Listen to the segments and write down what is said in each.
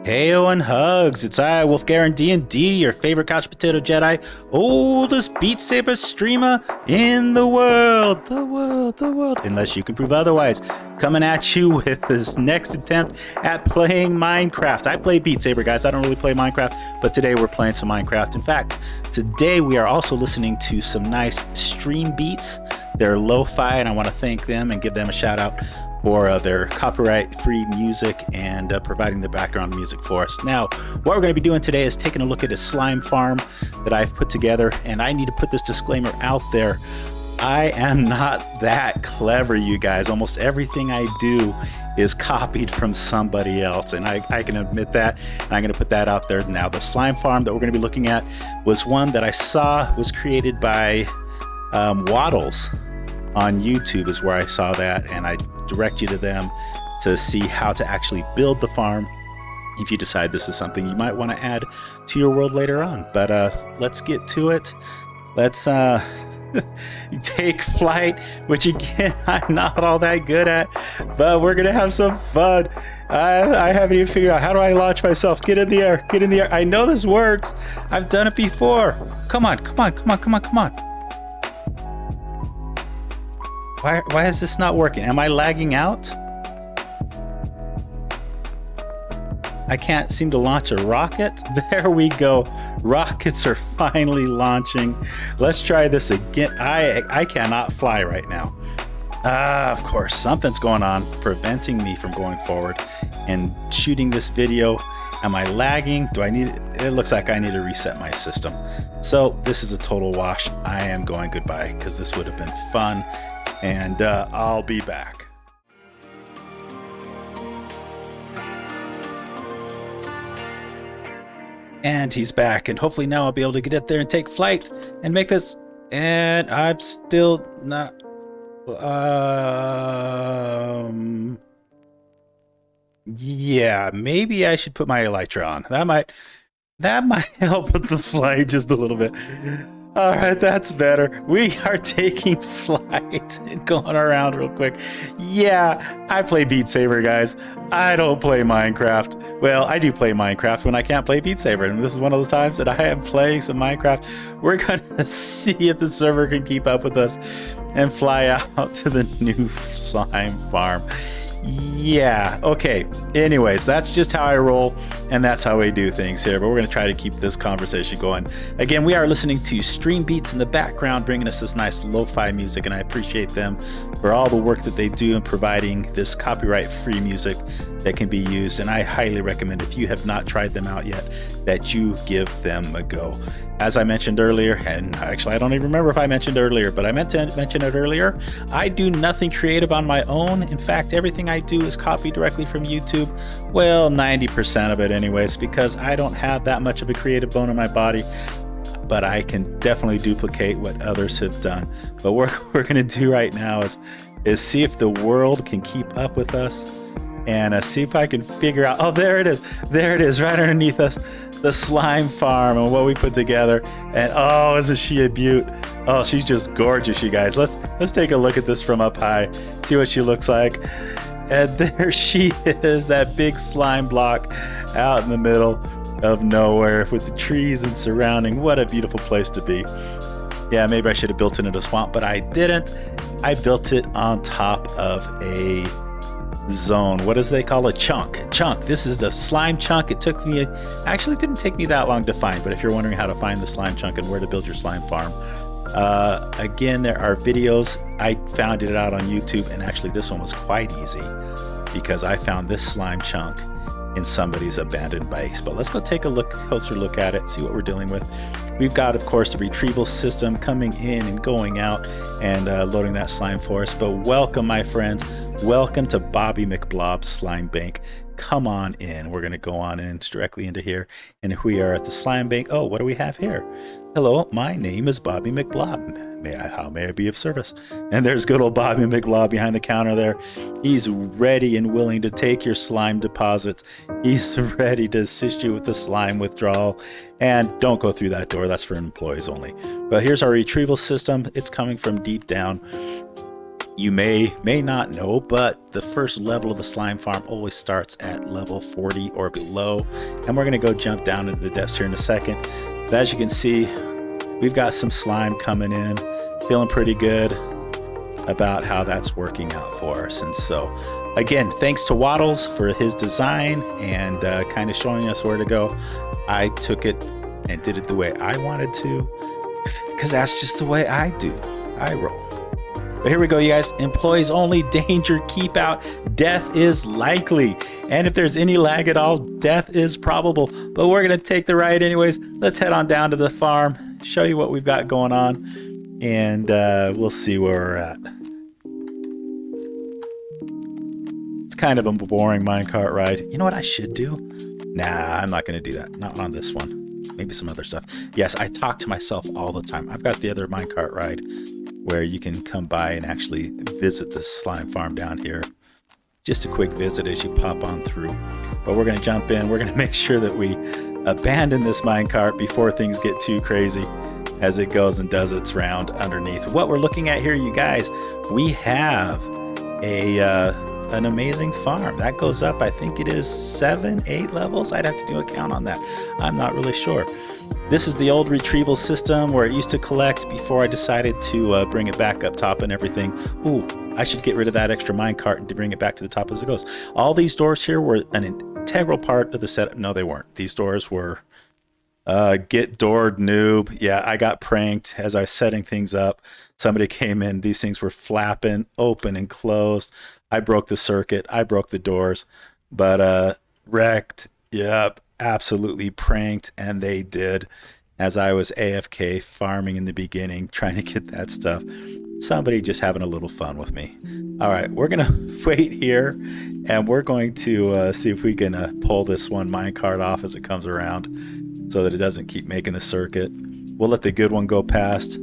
Heyo and hugs, it's I, WulfgarinDnD, your favorite couch potato Jedi, oldest Beat Saber streamer in the world, unless you can prove otherwise. Coming at you with this next attempt at playing Minecraft. I play Beat Saber, guys, I don't really play Minecraft, but today we're playing some Minecraft. In fact, today we are also listening to some nice stream beats. They're lo-fi, and I want to thank them and give them a shout out for their copyright-free music and providing the background music for us. Now, what we're going to be doing today is taking a look at a slime farm that I've put together, and I need to put this disclaimer out there. I am not that clever, you guys. Almost everything I do is copied from somebody else, and I can admit that, and I'm going to put that out there now. The slime farm that we're going to be looking at was one that I saw was created by Waddles on YouTube is where I saw that, and I direct you to them to see how to actually build the farm if you decide this is something you might want to add to your world later on. But let's get to it. Let's take flight, which again I'm not all that good at, but we're gonna have some fun. I haven't even figured out how do I launch myself. Get in the air, get in the air. I know this works. I've done it before. Come on. Why is this not working? Am I lagging out? I can't seem to launch a rocket. There we go. Rockets are finally launching. Let's try this again. I cannot fly right now. Of course, something's going on preventing me from going forward and shooting this video. Am I lagging? It looks like I need to reset my system. So this is a total wash. I am going goodbye because this would have been fun. And I'll be back. And he's back, and hopefully now I'll be able to get up there and take flight and make this. And I'm still not. Yeah, maybe I should put my elytra on. That might help with the flight just a little bit. All right, that's better. We are taking flight and going around real quick. Yeah, I play Beat Saber, guys. I don't play Minecraft. Well, I do play Minecraft when I can't play Beat Saber, and this is one of those times that I am playing some Minecraft. We're gonna see if the server can keep up with us and fly out to the new slime farm. Yeah, okay. Anyways, that's just how I roll, and that's how we do things here, but we're going to try to keep this conversation going. Again, we are listening to stream beats in the background, bringing us this nice lo-fi music, and I appreciate them for all the work that they do in providing this copyright-free music that can be used, and I highly recommend, if you have not tried them out yet, that you give them a go. As I mentioned earlier, and actually I don't even remember if I mentioned earlier, but I meant to mention it earlier, I do nothing creative on my own. In fact, everything I do is copied directly from YouTube. Well, 90% of it anyways, because I don't have that much of a creative bone in my body, but I can definitely duplicate what others have done. But what we're gonna do right now is see if the world can keep up with us, and see if I can figure out, oh, there it is right underneath us, the slime farm and what we put together. And oh, isn't she a beaut? Oh, she's just gorgeous, you guys. Let's take a look at this from up high, see what she looks like. And there she is, that big slime block out in the middle of nowhere with the trees and surrounding. What a beautiful place to be. Yeah, maybe I should have built it in a swamp, but I didn't. I built it on top of a zone. What does they call a chunk? This is the slime chunk. It took me, actually it didn't take me that long to find, but if you're wondering how to find the slime chunk and where to build your slime farm, again, there are videos. I found it out on YouTube, and actually this one was quite easy because I found this slime chunk in somebody's abandoned base. But let's go take a closer look at it, see what we're dealing with. We've got, of course, the retrieval system coming in and going out and loading that slime for us. But welcome, my friends. Welcome to Bobby McBlob's slime bank. Come on in. We're going to go on in directly into here. And if we are at the slime bank, oh, what do we have here? Hello, my name is Bobby McBlob. How may I be of service? And there's good old Bobby McBlob behind the counter there. He's ready and willing to take your slime deposits. He's ready to assist you with the slime withdrawal. And don't go through that door. That's for employees only. But here's our retrieval system. It's coming from deep down. You may not know, but the first level of the slime farm always starts at level 40 or below. And we're gonna go jump down into the depths here in a second. But as you can see, we've got some slime coming in, feeling pretty good about how that's working out for us. And so again, thanks to Waddles for his design and kind of showing us where to go. I took it and did it the way I wanted to, because that's just the way I do. I roll. But here we go, you guys. Employees only, danger, keep out, death is likely. And if there's any lag at all, death is probable. But we're gonna take the ride anyways. Let's head on down to the farm, show you what we've got going on, and we'll see where we're at. It's kind of a boring minecart ride. You know what I should do? Nah, I'm not gonna do that. Not on this one. Maybe some other stuff. Yes, I talk to myself all the time. I've got the other minecart ride where you can come by and actually visit this slime farm down here. Just a quick visit as you pop on through. But we're gonna jump in. We're gonna make sure that we abandon this minecart before things get too crazy as it goes and does its round underneath. What we're looking at here, you guys, we have an amazing farm. That goes up, I think it is 7, 8 levels. I'd have to do a count on that. I'm not really sure. This is the old retrieval system where it used to collect before I decided to bring it back up top and everything. Ooh, I should get rid of that extra minecart and to bring it back to the top as it goes. All these doors here were an integral part of the setup. No, they weren't. These doors were get doored noob. Yeah, I got pranked as I was setting things up. Somebody came in. These things were flapping open and closed. I broke the circuit. I broke the doors, but wrecked. Yep. Absolutely pranked, and they did, as I was AFK farming in the beginning, trying to get that stuff. Somebody just having a little fun with me. All right, we're gonna wait here, and we're going to see if we can pull this one minecart off as it comes around so that it doesn't keep making the circuit. We'll let the good one go past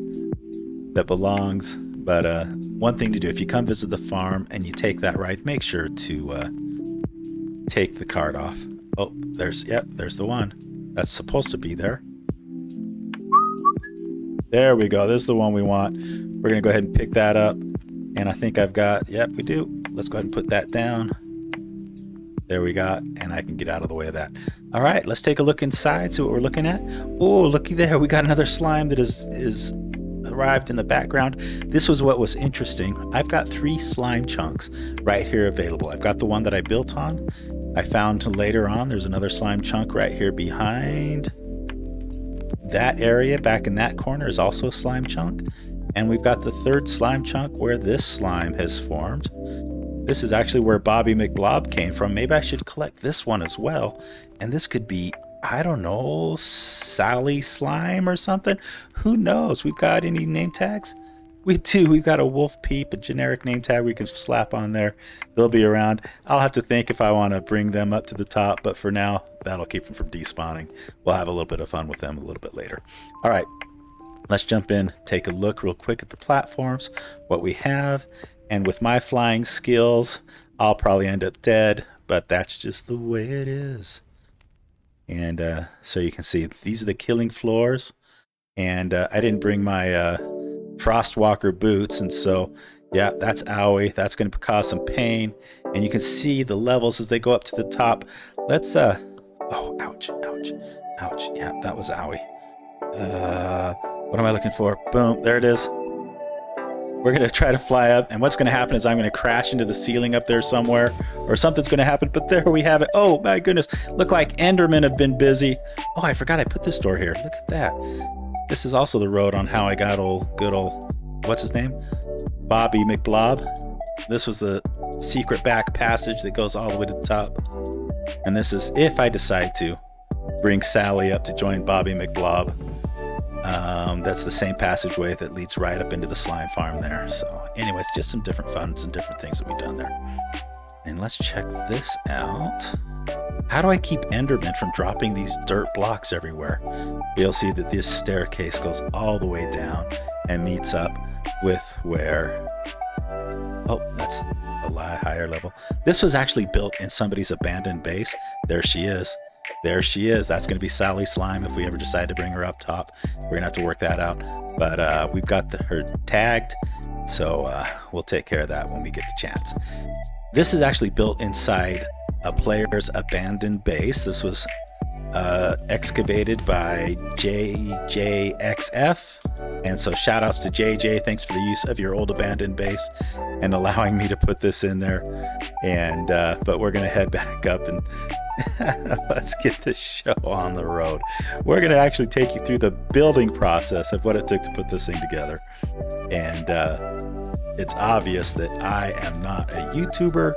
that belongs, but one thing to do, if you come visit the farm and you take that ride, make sure to take the cart off. Oh, there's the one. That's supposed to be there. There we go. This is the one we want. We're going to go ahead and pick that up. And I think I've got, yep, we do. Let's go ahead and put that down. There we got, and I can get out of the way of that. All right, let's take a look inside, see what we're looking at. Oh, looky there. We got another slime that is arrived in the background. This was what was interesting. I've got 3 slime chunks right here available. I've got the one that I built on. I found later on there's another slime chunk right here behind that area. Back in that corner is also a slime chunk. And we've got the 3rd slime chunk where this slime has formed. This is actually where Bobby McBlob came from. Maybe I should collect this one as well. And this could be, I don't know, Sally Slime or something. Who knows? We've got any name tags? We do. We've got a Wolf Peep, a generic name tag we can slap on there. They'll be around. I'll have to think if I want to bring them up to the top, but for now, that'll keep them from despawning. We'll have a little bit of fun with them a little bit later. All right, let's jump in, take a look real quick at the platforms, what we have. And with my flying skills, I'll probably end up dead, but that's just the way it is. And so you can see, these are the killing floors. And I didn't bring my Frostwalker boots, and so yeah, that's owie. That's going to cause some pain, and you can see the levels as they go up to the top. Let's oh, ouch, ouch, ouch. Yeah, that was owie. What am I looking for? Boom, there it is. We're going to try to fly up, and what's going to happen is I'm going to crash into the ceiling up there somewhere, or something's going to happen, but there we have it. Oh my goodness, look like Endermen have been busy. Oh, I forgot I put this door here. Look at that. This is also the road on how I got good old, what's his name? Bobby McBlob. This was the secret back passage that goes all the way to the top. And this is if I decide to bring Sally up to join Bobby McBlob. That's the same passageway that leads right up into the slime farm there. So anyways, just some different fun, some different things that we've done there. And let's check this out. How do I keep Endermen from dropping these dirt blocks everywhere? You'll see that this staircase goes all the way down and meets up with where... Oh, that's a lot higher level. This was actually built in somebody's abandoned base. There she is. There she is. That's going to be Sally Slime if we ever decide to bring her up top. We're going to have to work that out. But we've got her tagged. So we'll take care of that when we get the chance. This is actually built inside a player's abandoned base. This was excavated by jjxF. And so shout outs to JJ. Thanks for the use of your old abandoned base and allowing me to put this in there. And but we're going to head back up and let's get this show on the road. We're going to actually take you through the building process of what it took to put this thing together. And it's obvious that I am not a YouTuber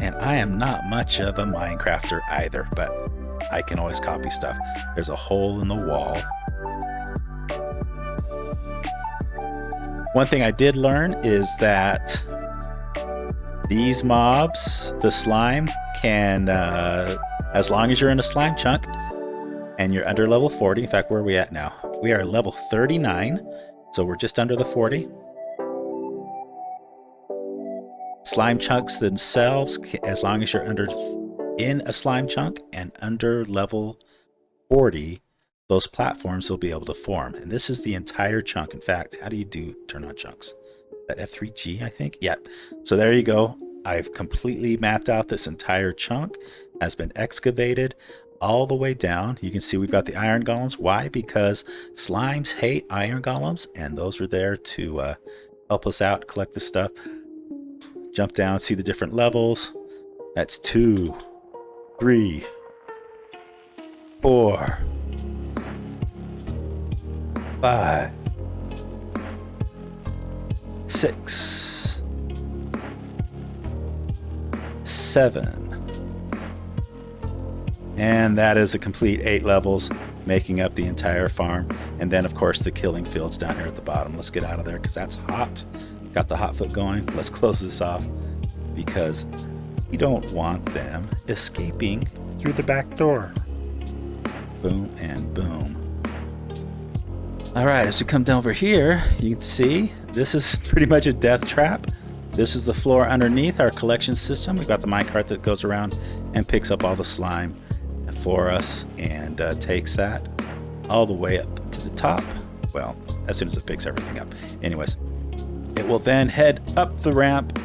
and I am not much of a Minecrafter either, but I can always copy stuff. There's a hole in the wall. One thing I did learn is that these mobs, the slime, can, as long as you're in a slime chunk and you're under level 40, in fact, where are we at now? We are level 39, so we're just under the 40. Slime chunks themselves, as long as you're in a slime chunk and under level 40, those platforms will be able to form. And this is the entire chunk. In fact, how do you turn on chunks? That F3G, I think? Yep. So there you go. I've completely mapped out this entire chunk, has been excavated all the way down. You can see we've got the iron golems. Why? Because slimes hate iron golems, and those are there to help us out, collect the stuff. Jump down, see the different levels. That's 2, 3, 4, 5, 6, 7, and that is a complete 8 levels, making up the entire farm. And then of course the killing fields down here at the bottom. Let's get out of there because that's hot. Got the hot foot going. Let's close this off because we don't want them escaping through the back door. Boom and boom. All right, as we come down over here, you can see this is pretty much a death trap. This is the floor underneath our collection system. We've got the minecart that goes around and picks up all the slime for us and takes that all the way up to the top. Well, as soon as it picks everything up. Anyways, it will then head up the ramp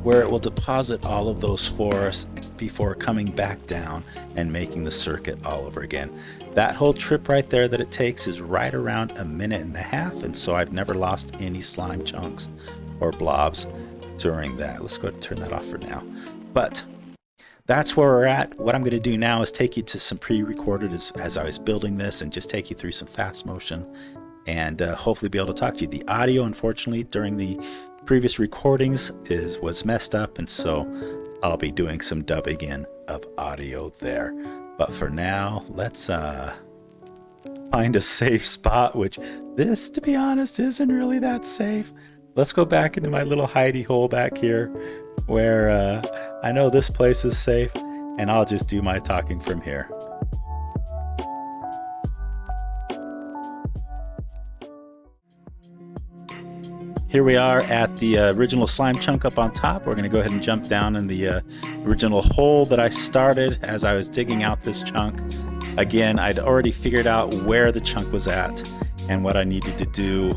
where it will deposit all of those for us before coming back down and making the circuit all over again. That whole trip right there that it takes is right around 1.5 minutes, and so I've never lost any slime chunks or blobs during that. Let's go ahead and turn that off for now. But that's where we're at. What I'm going to do now is take you to some pre-recorded as I was building this and just take you through some fast motion and hopefully be able to talk to you. The audio, unfortunately, during the previous recordings was messed up, and so I'll be doing some dubbing in of audio there. But for now, let's find a safe spot, which this, to be honest, isn't really that safe. Let's go back into my little hidey hole back here where I know this place is safe, and I'll just do my talking from here. Here we are at the original slime chunk up on top. We're going to go ahead and jump down in the original hole that I started as I was digging out this chunk. Again, I'd already figured out where the chunk was at and what I needed to do.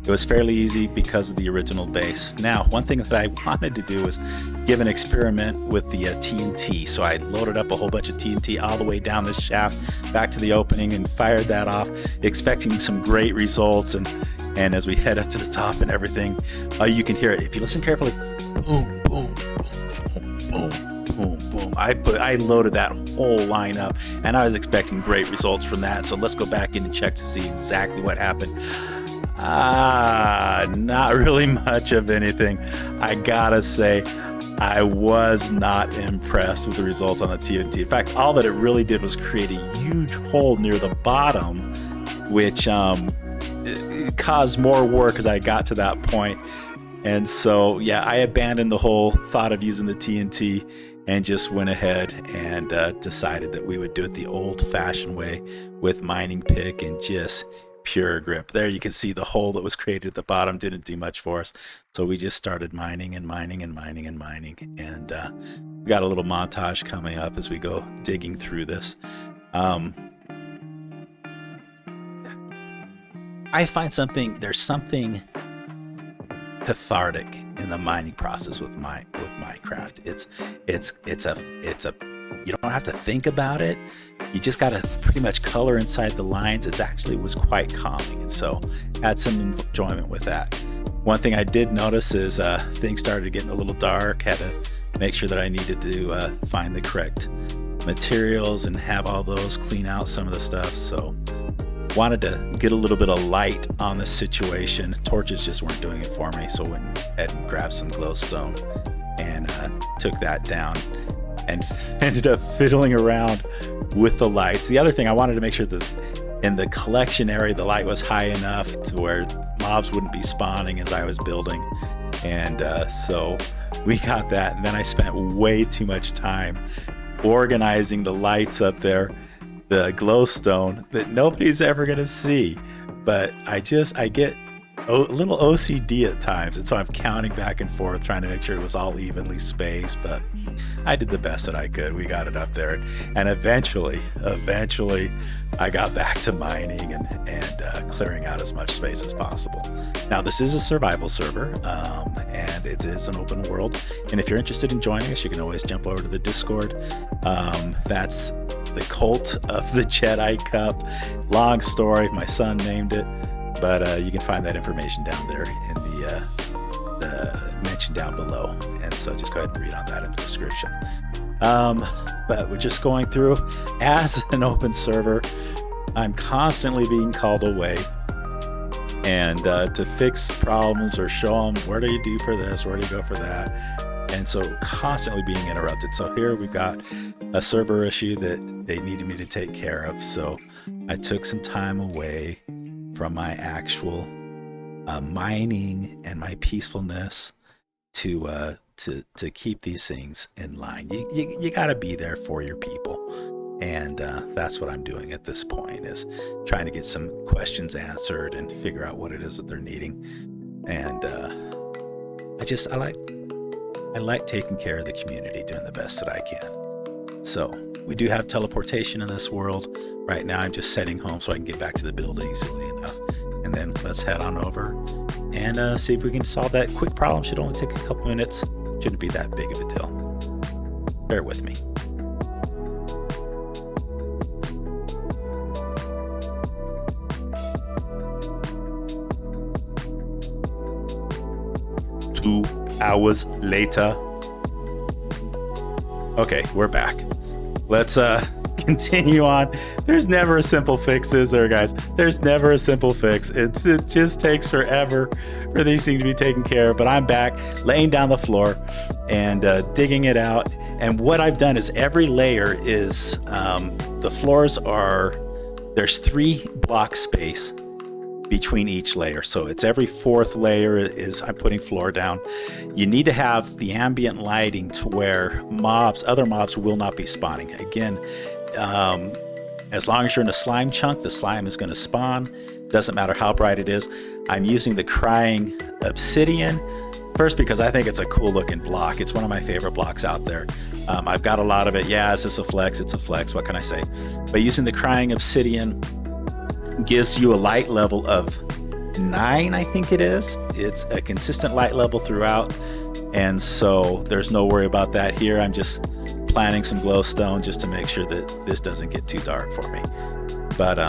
It was fairly easy because of the original base. Now, one thing that I wanted to do was give an experiment with the TNT. So I loaded up a whole bunch of TNT all the way down this shaft back to the opening and fired that off, expecting some great results. And as we head up to the top and everything, you can hear it. If you listen carefully, boom, boom, boom, boom, boom, boom. I loaded that whole line up, and I was expecting great results from that. So let's go back in and check to see exactly what happened. Not really much of anything. I gotta say, I was not impressed with the results on the TNT. In fact, all that it really did was create a huge hole near the bottom, which it caused more work as I got to that point. And so, yeah, I abandoned the whole thought of using the TNT and just went ahead and decided that we would do it the old-fashioned way with mining pick and just pure grip. There you can see the hole that was created at the bottom didn't do much for us. So we just started mining and mining and mining and mining. And we got a little montage coming up as we go digging through this. I find there's something cathartic in the mining process with Minecraft. It's a you don't have to think about it. You just got to pretty much color inside the lines. It actually was quite calming, and so had some enjoyment with that. One thing I did notice is things started getting a little dark. Had to make sure that I needed to find the correct materials and have all those, clean out some of the stuff. So wanted to get a little bit of light on the situation. Torches just weren't doing it for me, so went ahead and grabbed some glowstone and took that down and ended up fiddling around with the lights. The other thing, I wanted to make sure that in the collection area the light was high enough to where mobs wouldn't be spawning as I was building, and so we got that. And then I spent way too much time organizing the lights up there, the glowstone that nobody's ever gonna see, but I get a little OCD at times, and so I'm counting back and forth trying to make sure it was all evenly spaced, but I did the best that I could. We got it up there, and eventually I got back to mining and clearing out as much space as possible. Now, this is a survival server, and it is an open world, and if you're interested in joining us, you can always jump over to the Discord. That's the Cult of the Jedi Cup. Long story, my son named it, but you can find that information down there in the mention down below, and so just go ahead and read on that in the description. But we're just going through. As an open server, I'm constantly being called away and to fix problems or show them, where do you do for this, where do you go for that, and so constantly being interrupted. So here we've got a server issue that they needed me to take care of, so I took some time away from my actual mining and my peacefulness to keep these things in line. You got to be there for your people, and that's what I'm doing at this point, is trying to get some questions answered and figure out what it is that they're needing. And I like taking care of the community, doing the best that I can. So we do have teleportation in this world. Right now I'm just setting home so I can get back to the building easily enough, and then let's head on over and see if we can solve that quick problem. Should only take a couple minutes. Shouldn't be that big of a deal. Bear with me. Two hours later. Okay, we're back. Let's continue on. There's never a simple fix, is there, guys? There's never a simple fix. It just takes forever for these things to be taken care of. But I'm back, laying down the floor and digging it out. And what I've done is every layer is the floors are, there's 3 block space between each layer. So it's every 4th layer is I'm putting floor down. You need to have the ambient lighting to where other mobs will not be spawning. Again, as long as you're in a slime chunk, the slime is going to spawn. Doesn't matter how bright it is. I'm using the crying obsidian first because I think it's a cool looking block. It's one of my favorite blocks out there. I've got a lot of it. Yeah, is this a flex? It's a flex. What can I say? But using the crying obsidian gives you a light level of 9, I think it is. It's a consistent light level throughout, and so there's no worry about that here. I'm just planting some glowstone just to make sure that this doesn't get too dark for me. But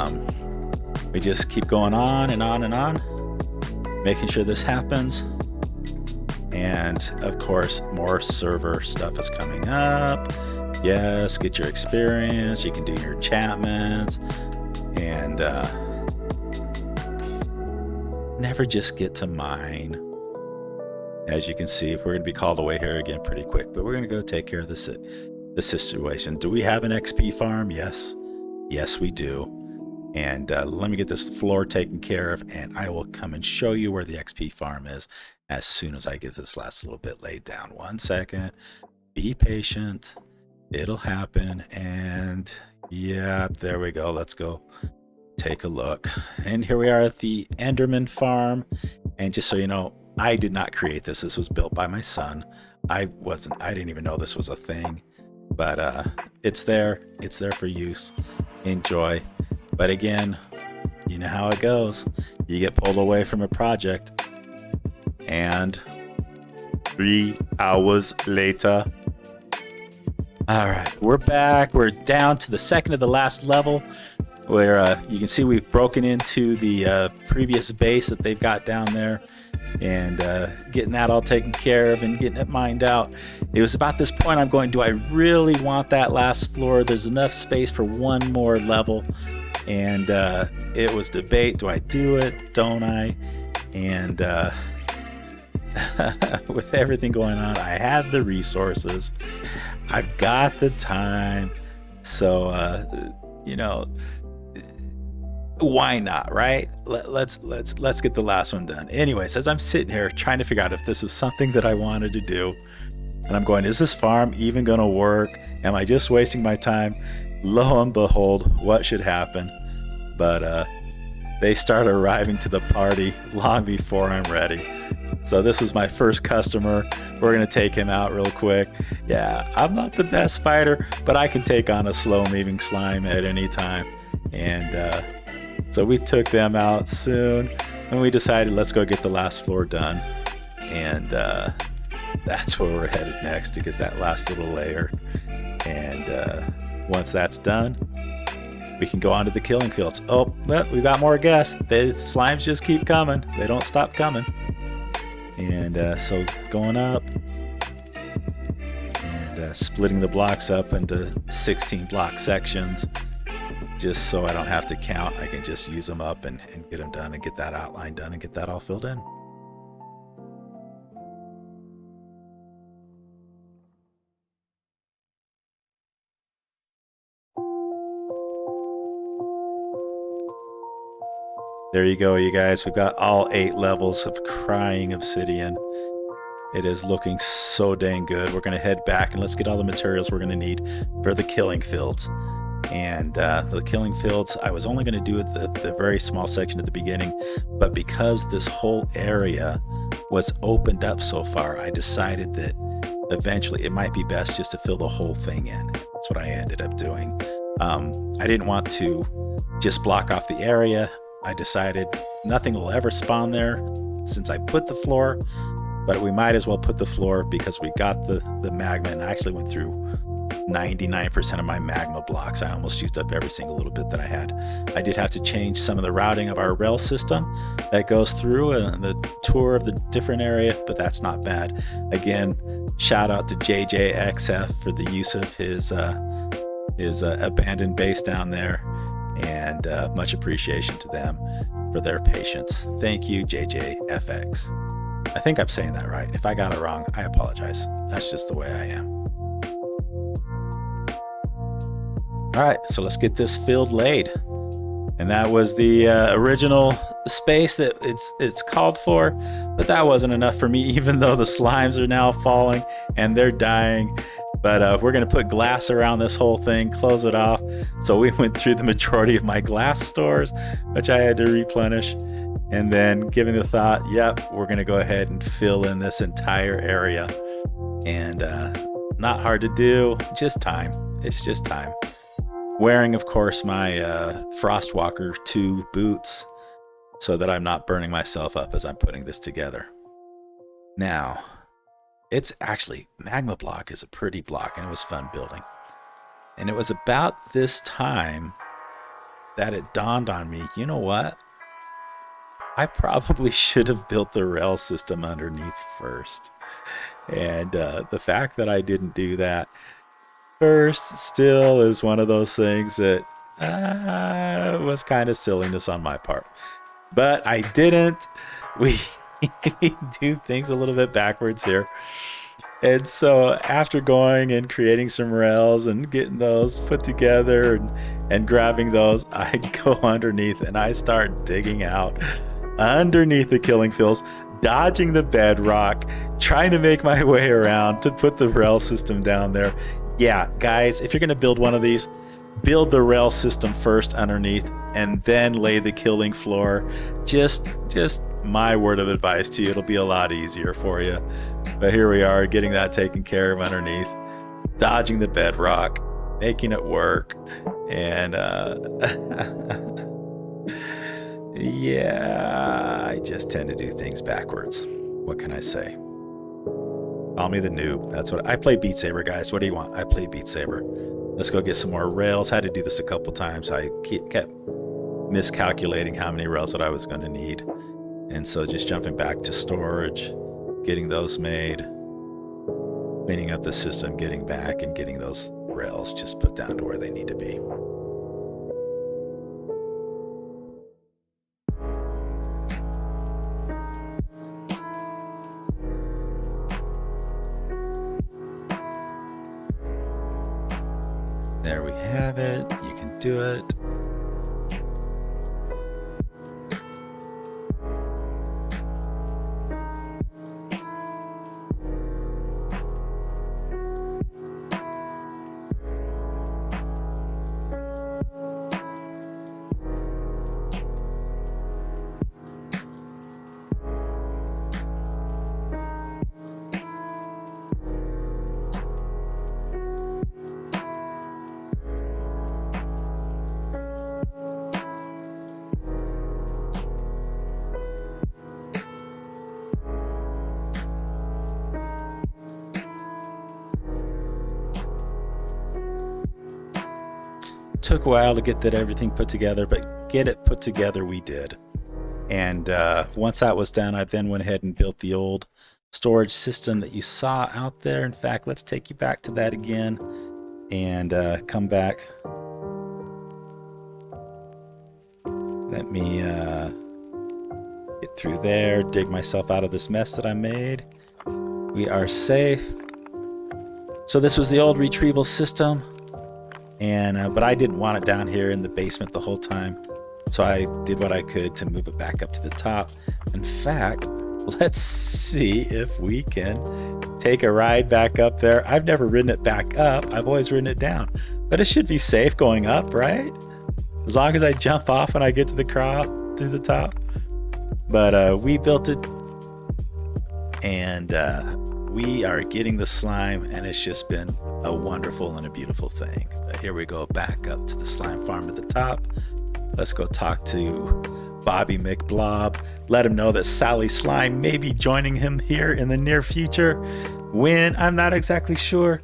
we just keep going on and on and on, making sure this happens. And of course, more server stuff is coming up. Yes, get your experience. You can do your enchantments. And never just get to mine. As you can see, if we're going to be called away here again pretty quick, but we're going to go take care of the situation. Do we have an XP farm? Yes. Yes, we do. And let me get this floor taken care of, and I will come and show you where the XP farm is as soon as I get this last little bit laid down. 1 second. Be patient. It'll happen. And yeah, there we go. Let's go take a look. And here we are at the Enderman farm. And just so you know, I did not create this. This was built by my son. I didn't even know this was a thing, but it's there for use. Enjoy. But again, you know how it goes. you get pulled away from a project. And 3 hours later. All right, we're back. We're down to the second to the last level, where you can see we've broken into the previous base that they've got down there, and getting that all taken care of and getting it mined out. It was about this point I'm going, do I really want that last floor? There's enough space for one more level, and it was debate, do I do it, don't I? And with everything going on, I had the resources, I've got the time, so you know, why not, right? Let's get the last one done. Anyways, as I'm sitting here trying to figure out if this is something that I wanted to do, and I'm going, is this farm even gonna work? Am I just wasting my time? Lo and behold, what should happen? But they start arriving to the party long before I'm ready. So this was my first customer. We're gonna take him out real quick. Yeah, I'm not the best fighter, but I can take on a slow-moving slime at any time. And so we took them out soon, and we decided let's go get the last floor done. And that's where we're headed next, to get that last little layer. And once that's done, we can go on to the killing fields. Oh, well, we've got more guests. The slimes just keep coming. They don't stop coming. And so going up and splitting the blocks up into 16 block sections, just so I don't have to count. I can just use them up and get them done and get that outline done and get that all filled in. There you go, you guys. We've got all 8 levels of crying obsidian. It is looking so dang good. We're going to head back and let's get all the materials we're going to need for the killing fields. And the killing fields, I was only going to do it the very small section at the beginning, but because this whole area was opened up so far, I decided that eventually it might be best just to fill the whole thing in. That's what I ended up doing. I didn't want to just block off the area. I decided nothing will ever spawn there since I put the floor, but we might as well put the floor because we got the magma, and I actually went through 99% of my magma blocks. I almost used up every single little bit that I had. I did have to change some of the routing of our rail system that goes through the tour of the different area, but that's not bad. Again, shout out to jjxF for the use of his abandoned base down there. And much appreciation to them for their patience. Thank you, jjFX. I think I'm saying that right. If I got it wrong, I apologize. That's just the way I am. All right, so let's get this field laid. And that was the original space that it's called for, but that wasn't enough for me, even though the slimes are now falling and they're dying. But we're going to put glass around this whole thing, close it off. So we went through the majority of my glass stores, which I had to replenish. And then giving the thought, yep, we're going to go ahead and fill in this entire area. And not hard to do, just time. It's just time. Wearing, of course, my Frostwalker 2 boots so that I'm not burning myself up as I'm putting this together. Now, it's actually, Magma Block is a pretty block, and it was fun building. And it was about this time that it dawned on me, you know what? I probably should have built the rail system underneath first. And the fact that I didn't do that first still is one of those things that was kind of silliness on my part. But I didn't. We do things a little bit backwards here. And so after going and creating some rails and getting those put together and grabbing those, I go underneath and I start digging out underneath the killing fields, dodging the bedrock, trying to make my way around to put the rail system down there. Yeah, guys, if you're going to build one of these, build the rail system first underneath and then lay the killing floor. Just my word of advice to you, it'll be a lot easier for you. But here we are, getting that taken care of underneath, dodging the bedrock, making it work. And Yeah, I just tend to do things backwards. What can I say? Call me the noob. That's what I play. Beat Saber, guys. What do you want? I play Beat Saber. Let's go get some more rails. Had to do this a couple times. I kept miscalculating how many rails that I was going to need, and so just jumping back to storage, getting those made, cleaning up the system, getting back, and getting those rails just put down to where they need to be. There we have it. You can do it. Took a while to get that everything put together, but get it put together we did. And once that was done, I then went ahead and built the old storage system that you saw out there. In fact, let's take you back to that again and come back. Let me get through there, dig myself out of this mess that I made. We are safe. So this was the old retrieval system. And but I didn't want it down here in the basement the whole time, so I did what I could to move it back up to the top. In fact, let's see if we can take a ride back up there. I've never ridden it back up. I've always ridden it down, but it should be safe going up, right? As long as I jump off when I get to the top. But we built it, and we are getting the slime, and it's just been a wonderful and a beautiful thing. But here we go back up to the slime farm at the top. Let's go talk to Bobby McBlob. Let him know that Sally Slime may be joining him here in the near future. When, I'm not exactly sure,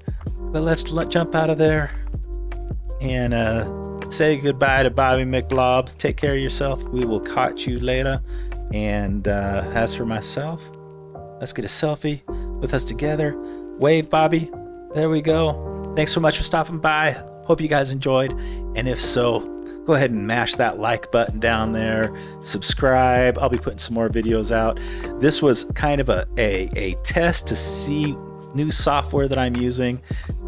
but let's jump out of there and say goodbye to Bobby McBlob. Take care of yourself. We will catch you later. And as for myself, let's get a selfie with us together. Wave, Bobby. There we go. Thanks so much for stopping by. Hope you guys enjoyed. And if so, go ahead and mash that like button down there. Subscribe. I'll be putting some more videos out. This was kind of a test to see new software that I'm using.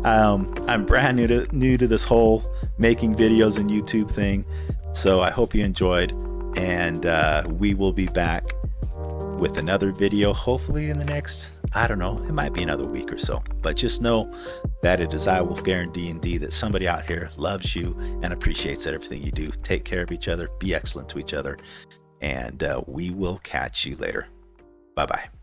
I'm brand new to this whole making videos and YouTube thing. So I hope you enjoyed. And we will be back with another video, hopefully in the next, I don't know, it might be another week or so. But just know that it is I, WulfgarinDnD, that somebody out here loves you and appreciates everything you do. Take care of each other, be excellent to each other, and we will catch you later. Bye-bye.